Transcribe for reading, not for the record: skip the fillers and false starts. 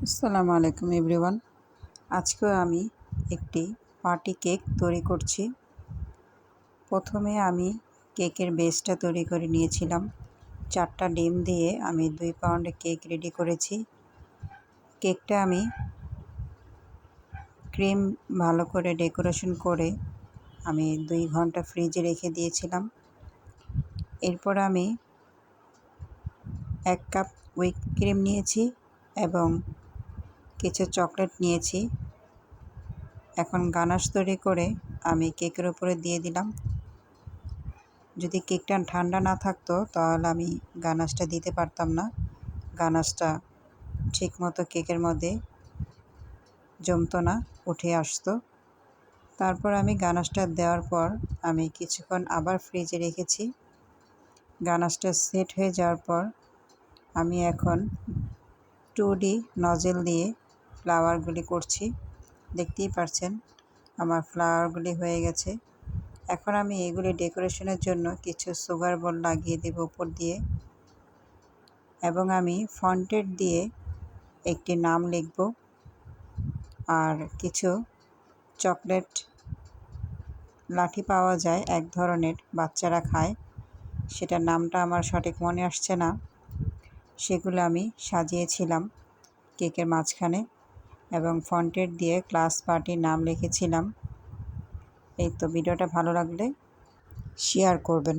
আসসালামু আলাইকুম এভরিওয়ান। আজকে আমি একটি পার্টি কেক তৈরি করছি। প্রথমে আমি কেকের বেসটা তৈরি করে নিয়েছিলাম। 4টা ডিম দিয়ে আমি 2 পাউন্ড কেক রেডি করেছি। কেকটা আমি ক্রিম ভালো করে ডেকোরেশন করে আমি 2 ঘন্টা ফ্রিজে রেখে দিয়েছিলাম। এরপর আমি 1 কাপ হুইপ ক্রিম নিয়েছি এবং কিছু চকলেট নিয়েছি। এখন গানাশ তৈরি করে আমি কেকের উপরে দিয়ে দিলাম। যদি কেকটা ঠান্ডা না থাকতো তাহলে আমি গানাশটা দিতে পারতাম না। গানাশটা ঠিকমতো কেকের মধ্যে জমতো না, উঠে আসতো। তারপর আমি গানাশটা দেওয়ার পর আমি কিছুক্ষণ আবার ফ্রিজে রেখেছি। গানাশটা সেট হয়ে যাওয়ার পর আমি এখন 2D নজেল দিয়ে ফ্লাওয়ারগুলি করছি। দেখতেই পাচ্ছেন আমার ফ্লাওয়ারগুলি হয়ে গেছে। এখন আমি এগুলি ডেকোরেশনের জন্য কিছু সুগার বল লাগিয়ে দেব উপর দিয়ে এবং আমি ফন্টেড দিয়ে একটি নাম লিখব আর কিছু চকলেট লাঠি পাওয়া যায় এক ধরনের, বাচ্চারা খায়, সেটার নামটা আমার সঠিক মনে আসছে না। সেগুলো আমি সাজিয়েছিলাম কেকের মাঝখানে এবং ফন্টেড দিয়ে ক্লাস পার্টির নাম লিখেছিলাম। এই তো, ভিডিওটা ভালো লাগলে শেয়ার করবেন।